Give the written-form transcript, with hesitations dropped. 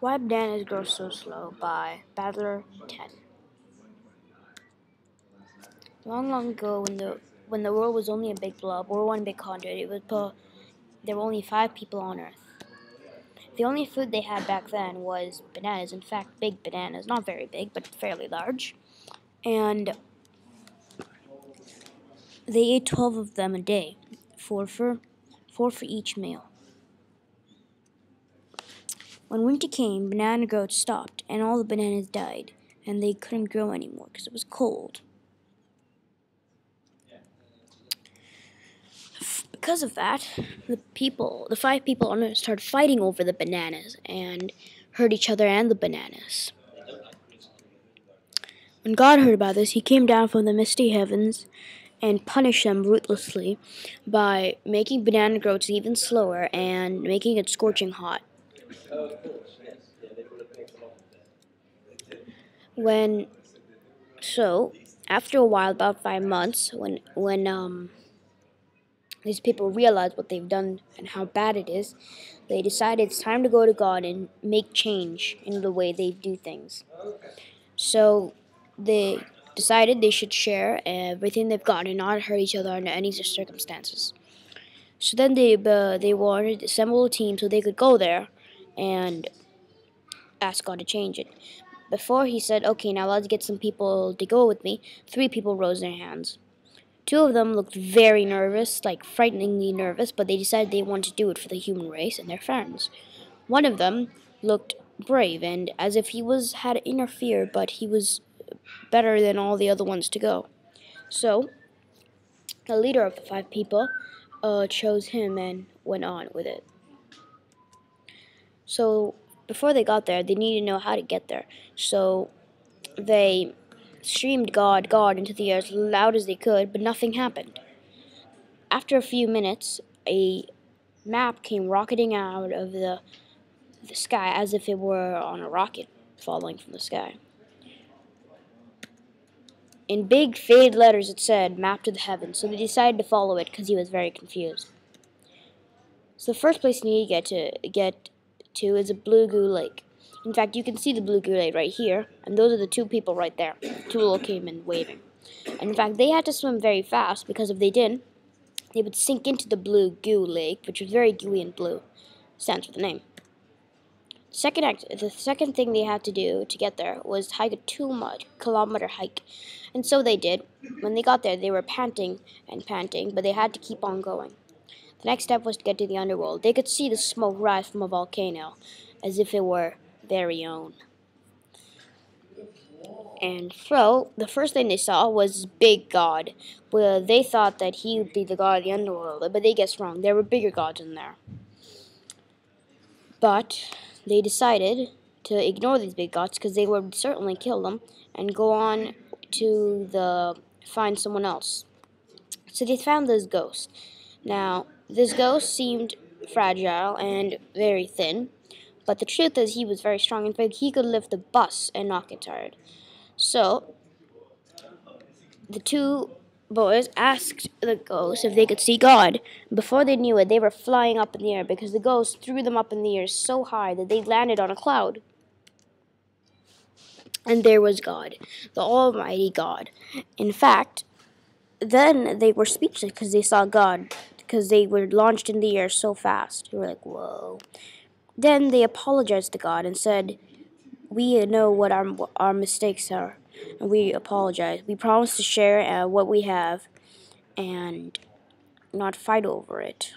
Why Bananas Grow So Slow by Battler09. Long ago, when the world was only a big blob or one big continent, there were only 5 people on Earth. The only food they had back then was bananas. In fact, big bananas, not very big, but fairly large. And they ate 12 of them a day, four for each meal. When winter came, banana growth stopped, and all the bananas died, and they couldn't grow anymore because it was cold. Because of that, the 5 people on Earth started fighting over the bananas and hurt each other and the bananas. When God heard about this, he came down from the misty heavens and punished them ruthlessly by making banana growth even slower and making it scorching hot. After a while, about 5 months, when these people realized what they've done and how bad it is, they decided it's time to go to God and make change in the way they do things. So they decided they should share everything they've got and not hurt each other under any circumstances. So then they wanted to assemble a team so they could go there and ask God to change it. Before he said, okay, now let's get some people to go with me, 3 people rose their hands. 2 of them looked very nervous, like frighteningly nervous, but they decided they wanted to do it for the human race and their friends. One of them looked brave and as if he had inner fear, but he was better than all the other ones to go. So the leader of the 5 people chose him and went on with it. So before they got there, they needed to know how to get there. So they screamed God, God into the air as loud as they could, but nothing happened. After a few minutes, a map came rocketing out of the sky as if it were on a rocket falling from the sky. In big faded letters it said, Map to the Heavens, so they decided to follow it because he was very confused. So the first place you need to get to is a blue goo lake. In fact, you can see the blue goo lake right here, and those are the 2 people right there. 2 little cavemen waving. And in fact, they had to swim very fast because if they didn't, they would sink into the blue goo lake, which was very gooey and blue. Stands for the name. The second thing they had to do to get there was hike a 2-kilometer hike. And so they did. When they got there, they were panting and panting, but they had to keep on going. The next step was to get to the underworld. They could see the smoke rise from a volcano, as if it were very own. And so, the first thing they saw was big god. Well, they thought that he would be the god of the underworld, but they guessed wrong. There were bigger gods in there. But they decided to ignore these big gods because they would certainly kill them and go on to find someone else. So they found this ghost. Now, this ghost seemed fragile and very thin, but the truth is he was very strong. In fact, he could lift a bus and not get tired. So the 2 boys asked the ghost if they could see God. Before they knew it, they were flying up in the air because the ghost threw them up in the air so high that they landed on a cloud. And there was God, the Almighty God. In fact, then they were speechless because they saw God, because they were launched in the air so fast. They were like, whoa. Then they apologized to God and said, we know what our mistakes are, and we apologize. We promise to share what we have and not fight over it.